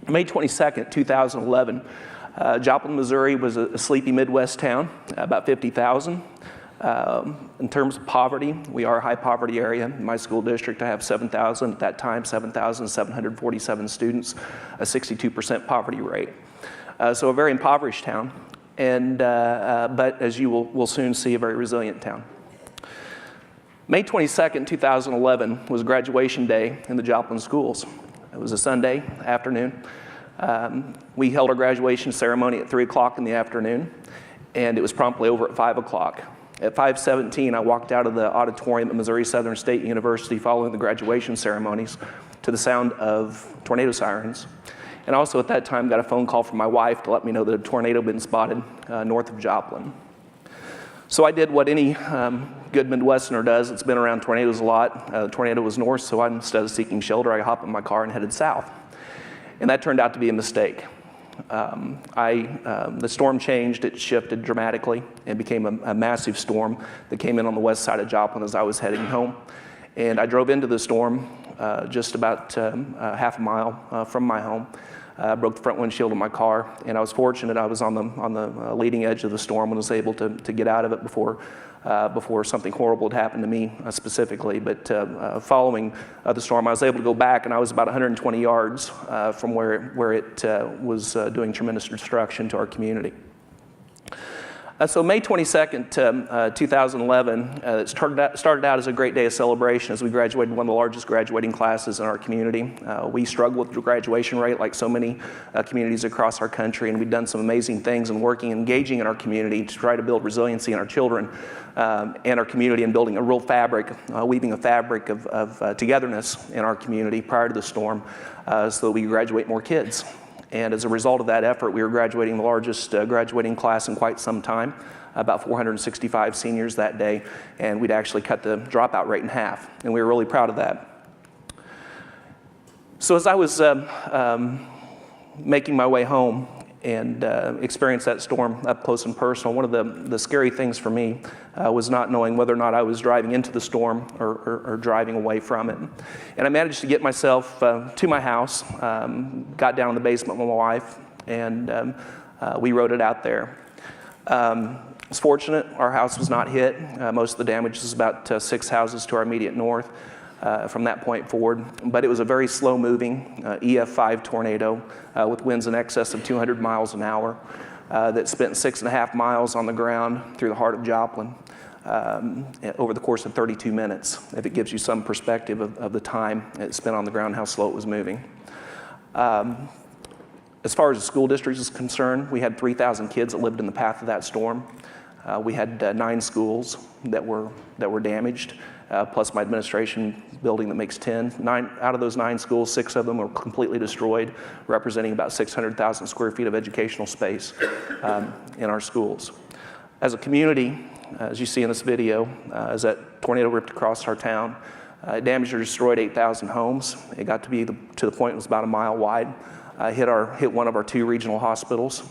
May 22nd, 2011, Joplin, Missouri was a sleepy Midwest town, about 50,000. In terms of poverty, we are a high poverty area. In my school district, I have 7,000, at that time, 7,747 students, a 62% poverty rate. So a very impoverished town, but as you will soon see, a very resilient town. May 22nd, 2011 was graduation day in the Joplin Schools. It was a Sunday afternoon. We held our graduation ceremony at 3 o'clock in the afternoon, and it was promptly over at 5 o'clock. At 5:17, I walked out of the auditorium at Missouri Southern State University following the graduation ceremonies to the sound of tornado sirens. And also at that time got a phone call from my wife to let me know that a tornado had been spotted north of Joplin. So I did what any good Midwesterner does. It's been around tornadoes a lot. The tornado was north, so instead of seeking shelter, I hopped in my car and headed south. And that turned out to be a mistake. The storm changed, it shifted dramatically and became a massive storm that came in on the west side of Joplin as I was heading home. And I drove into the storm just about half a mile from my home. Broke the front windshield of my car, and I was fortunate I was on the leading edge of the storm and was able to get out of it before something horrible had happened to me specifically. But following the storm, I was able to go back, and I was about 120 yards from where it was doing tremendous destruction to our community. So May 22nd, 2011, it started out as a great day of celebration as we graduated one of the largest graduating classes in our community. We struggle with the graduation rate like so many communities across our country, and we've done some amazing things in working and engaging in our community to try to build resiliency in our children and our community, and building a real fabric, weaving a fabric of togetherness in our community prior to the storm so that we graduate more kids. And as a result of that effort, we were graduating the largest graduating class in quite some time, about 465 seniors that day, and we'd actually cut the dropout rate in half, and we were really proud of that. So as I was making my way home and experienced that storm up close and personal, one of the scary things for me was not knowing whether or not I was driving into the storm or driving away from it. And I managed to get myself to my house, got down in the basement with my wife, and we rode it out there. I was fortunate, our house was not hit. Most of the damage is about 6 houses to our immediate north from that point forward. But it was a very slow-moving EF5 tornado with winds in excess of 200 miles an hour that spent 6.5 miles on the ground through the heart of Joplin over the course of 32 minutes, if it gives you some perspective of the time it spent on the ground, how slow it was moving. As far as the school district is concerned, we had 3,000 kids that lived in the path of that storm. We had 9 schools that were damaged, plus my administration building that makes 10. Out of those 9 schools, 6 of them were completely destroyed, representing about 600,000 square feet of educational space in our schools. As a community, as you see in this video, as that tornado ripped across our town, it damaged or destroyed 8,000 homes. It got to the point it was about a mile wide. Hit one of our 2 regional hospitals.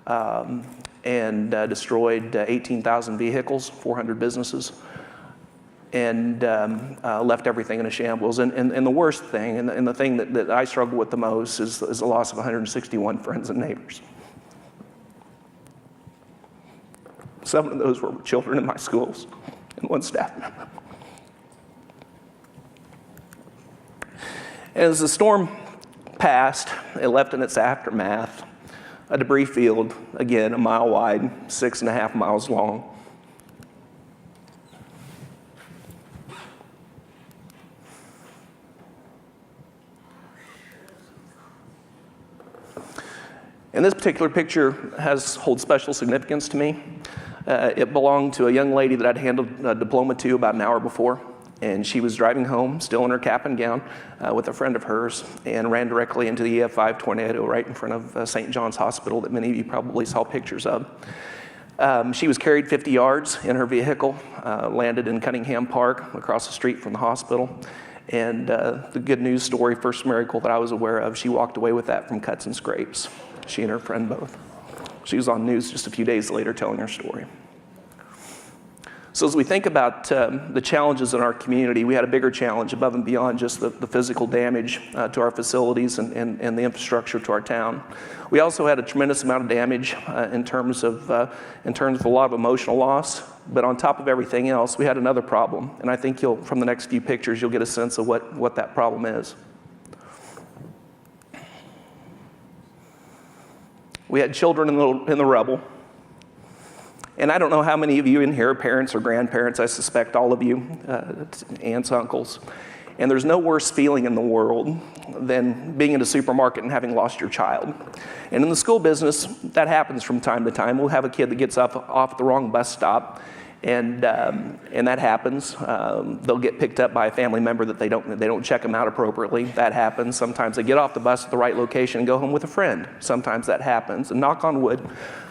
And destroyed 18,000 vehicles, 400 businesses, and left everything in a shambles. And the worst thing, and the thing that I struggle with the most, is the loss of 161 friends and neighbors. 7 of those were children in my schools, and 1 staff member. As the storm passed, it left in its aftermath a debris field, again, a mile wide, 6.5 miles long. And this particular picture holds special significance to me. It belonged to a young lady that I'd handed a diploma to about an hour before. And she was driving home, still in her cap and gown, with a friend of hers, and ran directly into the EF5 tornado right in front of St. John's Hospital that many of you probably saw pictures of. She was carried 50 yards in her vehicle, landed in Cunningham Park across the street from the hospital. And the good news story, first miracle that I was aware of, she walked away with that from cuts and scrapes, she and her friend both. She was on news just a few days later telling her story. So as we think about the challenges in our community, we had a bigger challenge above and beyond just the physical damage to our facilities and the infrastructure to our town. We also had a tremendous amount of damage in terms of a lot of emotional loss. But on top of everything else, we had another problem. And I think from the next few pictures, you'll get a sense of what that problem is. We had children in the rubble. And I don't know how many of you in here are parents or grandparents. I suspect all of you, aunts, uncles. And there's no worse feeling in the world than being in a supermarket and having lost your child. And in the school business, that happens from time to time. We'll have a kid that gets off at the wrong bus stop, and that happens. They'll get picked up by a family member that they don't check them out appropriately. That happens. Sometimes they get off the bus at the right location and go home with a friend. Sometimes that happens. And knock on wood,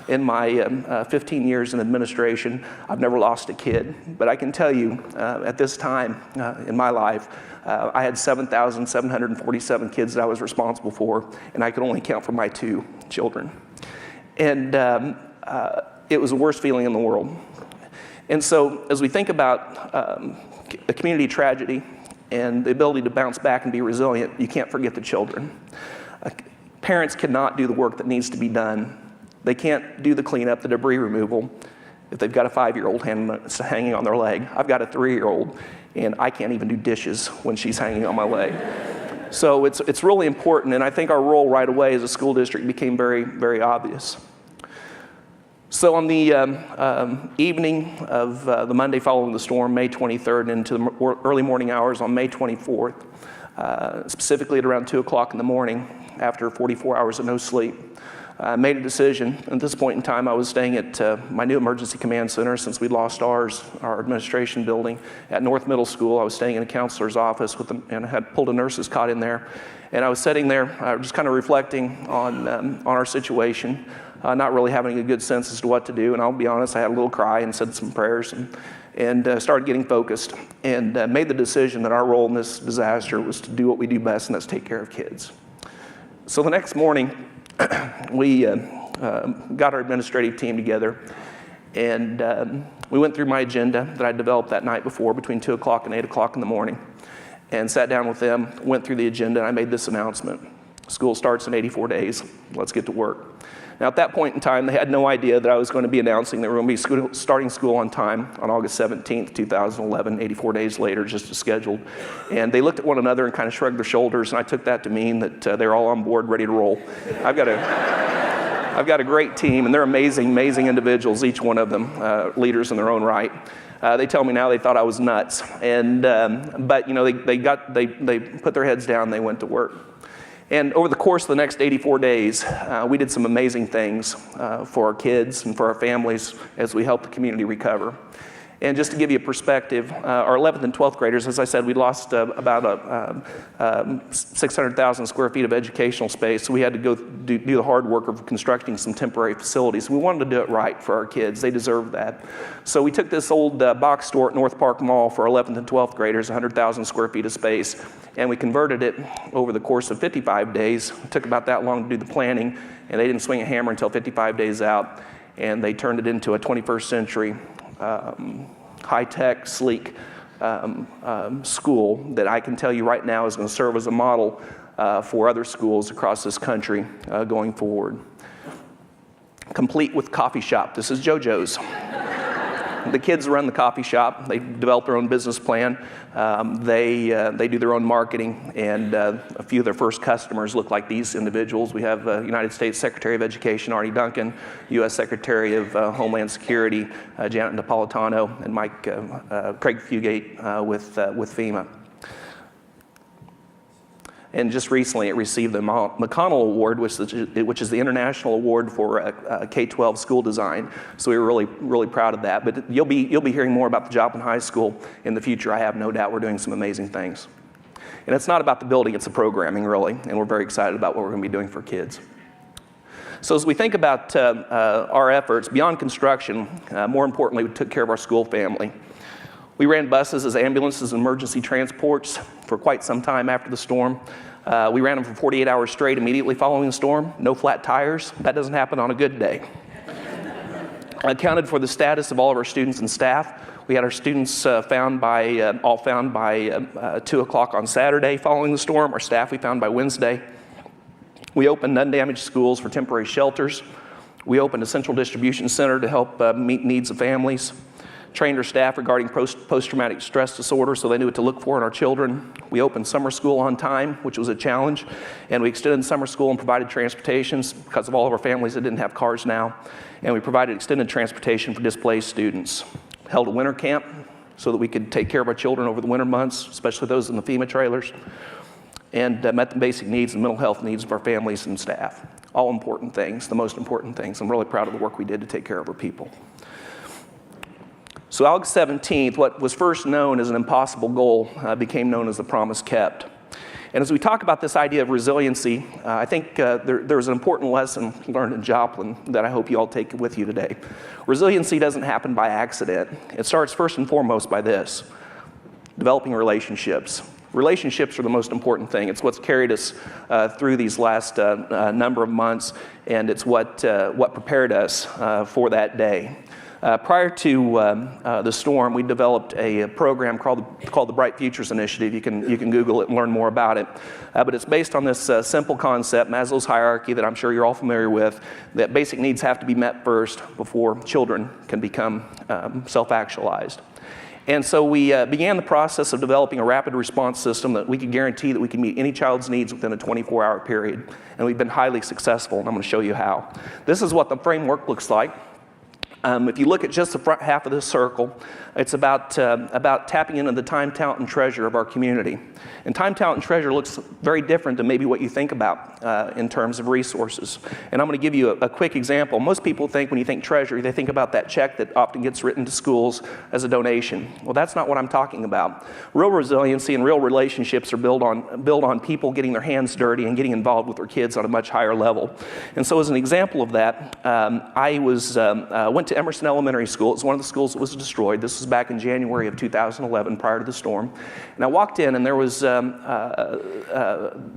in my 15 years in administration, I've never lost a kid. But I can tell you, at this time in my life, I had 7,747 kids that I was responsible for, and I could only count for my 2 children. And it was the worst feeling in the world. And so as we think about a community tragedy and the ability to bounce back and be resilient, you can't forget the children. Parents cannot do the work that needs to be done. They can't do the cleanup, the debris removal, if they've got a 5-year-old hanging on their leg. I've got a 3-year-old, and I can't even do dishes when she's hanging on my leg. So it's really important, and I think our role right away as a school district became very, very obvious. So on the evening of the Monday following the storm, May 23rd, and into the early morning hours on May 24th, specifically at around 2 o'clock in the morning, after 44 hours of no sleep, I made a decision. At this point in time, I was staying at my new emergency command center since we lost our administration building at North Middle School. I was staying in a counselor's office and I had pulled a nurse's cot in there. And I was sitting there just kind of reflecting on our situation, not really having a good sense as to what to do. And I'll be honest, I had a little cry and said some prayers and started getting focused and made the decision that our role in this disaster was to do what we do best, and that's take care of kids. So the next morning, we got our administrative team together, and we went through my agenda that I developed that night before between 2 o'clock and 8 o'clock in the morning, and sat down with them, went through the agenda, and I made this announcement. School starts in 84 days. Let's get to work. Now, at that point in time, they had no idea that I was going to be announcing that we were going to be starting school on time on August 17th, 2011, 84 days later, just as scheduled. And they looked at one another and kind of shrugged their shoulders, and I took that to mean that they're all on board, ready to roll. I've got a great team, and they're amazing, amazing individuals, each one of them, leaders in their own right. They tell me now they thought I was nuts, but you know, they put their heads down, and they went to work. And over the course of the next 84 days, we did some amazing things for our kids and for our families as we helped the community recover. And just to give you a perspective, our 11th and 12th graders, as I said, we lost about 600,000 square feet of educational space, so we had to go do the hard work of constructing some temporary facilities. We wanted to do it right for our kids. They deserve that. So we took this old box store at North Park Mall for 11th and 12th graders, 100,000 square feet of space, and we converted it over the course of 55 days. It took about that long to do the planning, and they didn't swing a hammer until 55 days out, and they turned it into a 21st century high-tech, sleek school that I can tell you right now is going to serve as a model for other schools across this country going forward. Complete with coffee shop. This is JoJo's. The kids run the coffee shop. They develop their own business plan. They do their own marketing, and a few of their first customers look like these individuals. We have United States Secretary of Education Arnie Duncan, U.S. Secretary of Homeland Security Janet Napolitano, and Craig Fugate with FEMA. And just recently, it received the McConnell Award, which is the international award for K-12 school design. So we were really, really proud of that. But you'll be hearing more about the Joplin High School in the future. I have no doubt we're doing some amazing things. And it's not about the building; it's the programming, really. And we're very excited about what we're going to be doing for kids. So as we think about our efforts beyond construction, more importantly, we took care of our school family. We ran buses as ambulances and emergency transports for quite some time after the storm. We ran them for 48 hours straight immediately following the storm. No flat tires. That doesn't happen on a good day. Accounted for the status of all of our students and staff. We had our students all found by 2 o'clock on Saturday following the storm. Our staff we found by Wednesday. We opened undamaged schools for temporary shelters. We opened a central distribution center to help meet needs of families. Trained our staff regarding post-traumatic stress disorder so they knew what to look for in our children. We opened summer school on time, which was a challenge, and we extended summer school and provided transportation because of all of our families that didn't have cars now. And we provided extended transportation for displaced students. Held a winter camp so that we could take care of our children over the winter months, especially those in the FEMA trailers, and met the basic needs and mental health needs of our families and staff. All important things, the most important things. I'm really proud of the work we did to take care of our people. So August 17th, what was first known as an impossible goal became known as the promise kept. And as we talk about this idea of resiliency, I think there's an important lesson learned in Joplin that I hope you all take with you today. Resiliency doesn't happen by accident. It starts first and foremost by this: developing relationships. Relationships are the most important thing. It's what's carried us through these last number of months, and it's what prepared us for that day. Prior to the storm, we developed a program called the Bright Futures Initiative. You can Google it and learn more about it. But it's based on this simple concept, Maslow's hierarchy, that I'm sure you're all familiar with, that basic needs have to be met first before children can become self-actualized. And so we began the process of developing a rapid response system that we could guarantee that we could meet any child's needs within a 24-hour period. And we've been highly successful, and I'm going to show you how. This is what the framework looks like. If you look at just the front half of this circle, it's about tapping into the time, talent, and treasure of our community. And time, talent, and treasure looks very different than maybe what you think about in terms of resources. And I'm going to give you a quick example. Most people think when you think treasure, they think about that check that often gets written to schools as a donation. Well, that's not what I'm talking about. Real resiliency and real relationships are built on people getting their hands dirty and getting involved with their kids on a much higher level. And so as an example of that, I went to Emerson Elementary School. It's one of the schools that was destroyed. This was back in January of 2011, prior to the storm. And I walked in, and there was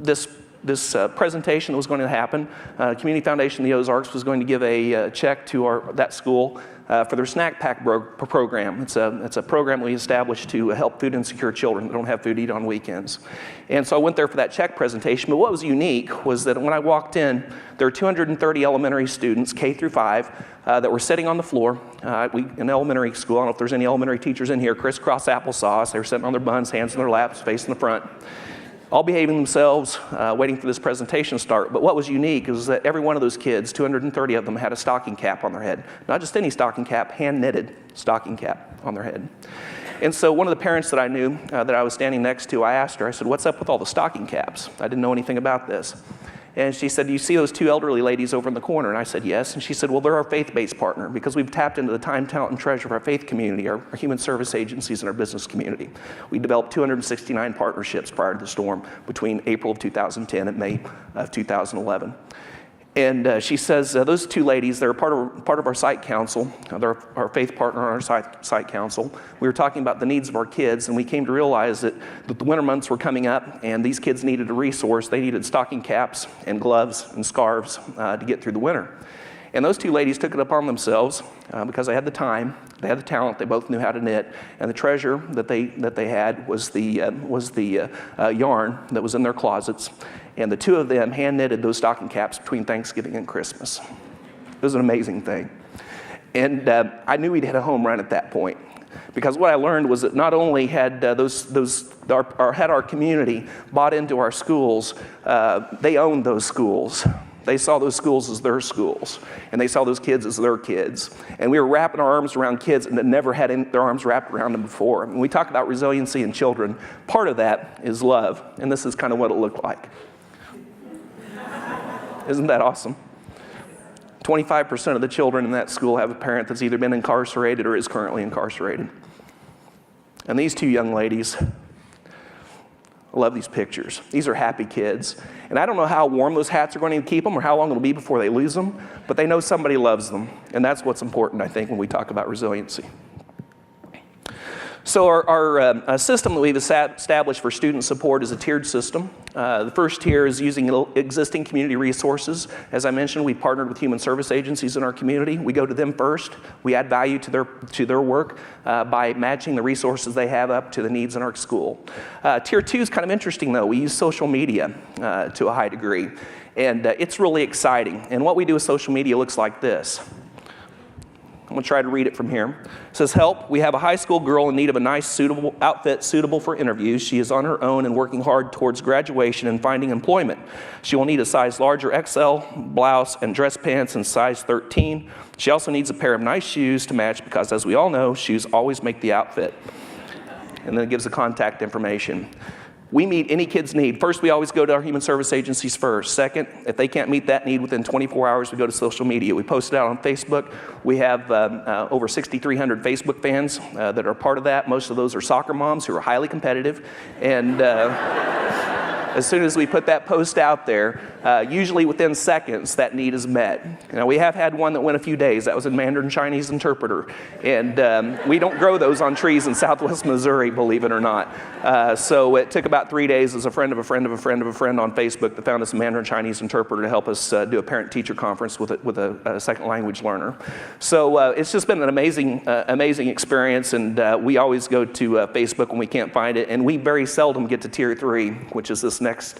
this presentation that was going to happen. Community Foundation of the Ozarks was going to give a check to that school for their snack pack program. It's a program we established to help food insecure children that don't have food to eat on weekends. And so I went there for that check presentation, but what was unique was that when I walked in, there were 230 elementary students, K through 5, that were sitting on the floor. In elementary school, I don't know if there's any elementary teachers in here, crisscross applesauce. They were sitting on their buns, hands in their laps, facing the front, all behaving themselves, waiting for this presentation to start. But what was unique is that every one of those kids, 230 of them, had a stocking cap on their head. Not just any stocking cap, hand-knitted stocking cap on their head. And so one of the parents that I knew, that I was standing next to, I asked her, I said, "What's up with all the stocking caps? I didn't know anything about this." And she said, "Do you see those two elderly ladies over in the corner?" And I said, "Yes." And she said, "Well, they're our faith-based partner because we've tapped into the time, talent, and treasure of our faith community, our human service agencies, and our business community." We developed 269 partnerships prior to the storm between April of 2010 and May of 2011. And she says, those two ladies, they're part of our site council. They're our faith partner on our site council. We were talking about the needs of our kids, and we came to realize that the winter months were coming up, and these kids needed a resource. They needed stocking caps and gloves and scarves to get through the winter. And those two ladies took it upon themselves because they had the time, they had the talent, they both knew how to knit, and the treasure that they had was the yarn that was in their closets. And the two of them hand-knitted those stocking caps between Thanksgiving and Christmas. It was an amazing thing. And I knew we'd hit a home run at that point, because what I learned was that not only had our community bought into our schools, they owned those schools. They saw those schools as their schools, and they saw those kids as their kids. And we were wrapping our arms around kids that never had their arms wrapped around them before. When we talk about resiliency in children, part of that is love, and this is kind of what it looked like. Isn't that awesome? 25% of the children in that school have a parent that's either been incarcerated or is currently incarcerated. And these two young ladies, I love these pictures. These are happy kids. And I don't know how warm those hats are going to keep them or how long it'll be before they lose them, but they know somebody loves them. And that's what's important, I think, when we talk about resiliency. So our system that we've established for student support is a tiered system. The first tier is using existing community resources. As I mentioned, we partnered with human service agencies in our community. We go to them first. We add value to their work by matching the resources they have up to the needs in our school. Tier 2 is kind of interesting, though. We use social media to a high degree, and it's really exciting. And what we do with social media looks like this. I'm going to try to read it from here. It says, help, we have a high school girl in need of a nice suitable outfit suitable for interviews. She is on her own and working hard towards graduation and finding employment. She will need a size larger XL blouse and dress pants in size 13. She also needs a pair of nice shoes to match because, as we all know, shoes always make the outfit. And then it gives the contact information. We meet any kid's need. First, we always go to our human service agencies first. Second, if they can't meet that need within 24 hours, we go to social media. We post it out on Facebook. We have over 6,300 Facebook fans that are part of that. Most of those are soccer moms who are highly competitive. And as soon as we put that post out there, usually within seconds, that need is met. Now, we have had one that went a few days. That was a Mandarin Chinese interpreter. And we don't grow those on trees in southwest Missouri, believe it or not. So it took about 3 days as a friend of a friend of a friend of a friend on Facebook that found us a Mandarin Chinese interpreter to help us do a parent-teacher conference with a second language learner. So it's just been an amazing experience, and we always go to Facebook when we can't find it, and we very seldom get to Tier 3, which is this next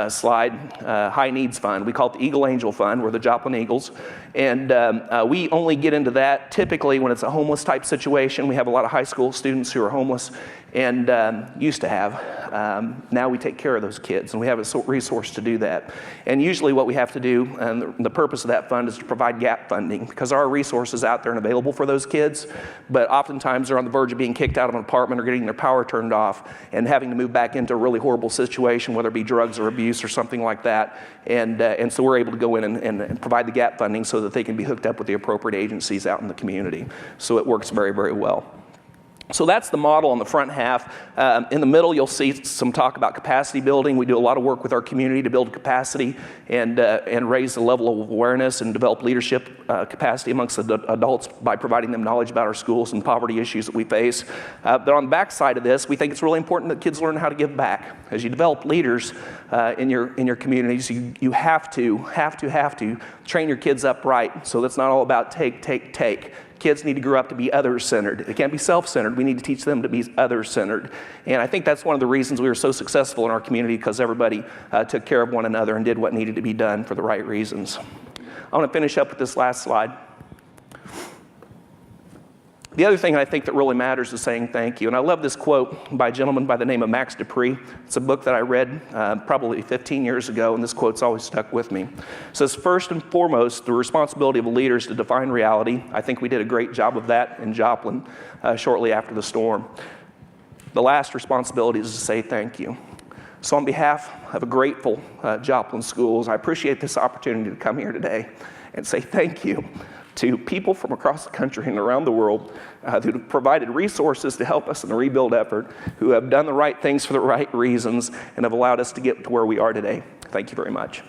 slide, High Needs Fund. We call it the Eagle Angel Fund. We're the Joplin Eagles. And we only get into that typically when it's a homeless type situation. We have a lot of high school students who are homeless and used to have. Now we take care of those kids, and we have a resource to do that. And usually what we have to do, and the purpose of that fund is to provide gap funding, because our resources out there and available for those kids, but oftentimes they're on the verge of being kicked out of an apartment or getting their power turned off and having to move back into a really horrible situation, whether it be drugs or abuse or something like that. And so we're able to go in and provide the gap funding so that they can be hooked up with the appropriate agencies out in the community. So it works very, very well. So that's the model on the front half. In the middle, you'll see some talk about capacity building. We do a lot of work with our community to build capacity and raise the level of awareness and develop leadership capacity amongst the adults by providing them knowledge about our schools and poverty issues that we face. But on the back side of this, we think it's really important that kids learn how to give back. As you develop leaders in your communities, you have to train your kids up right. So that's not all about take. Kids need to grow up to be others-centered. They can't be self-centered. We need to teach them to be others-centered. And I think that's one of the reasons we were so successful in our community, because everybody took care of one another and did what needed to be done for the right reasons. I want to finish up with this last slide. The other thing I think that really matters is saying thank you. And I love this quote by a gentleman by the name of Max Dupree. It's a book that I read probably 15 years ago, and this quote's always stuck with me. It says, first and foremost, the responsibility of a leader is to define reality. I think we did a great job of that in Joplin shortly after the storm. The last responsibility is to say thank you. So on behalf of a grateful Joplin Schools, I appreciate this opportunity to come here today and say thank you to people from across the country and around the world who have provided resources to help us in the rebuild effort, who have done the right things for the right reasons, and have allowed us to get to where we are today. Thank you very much.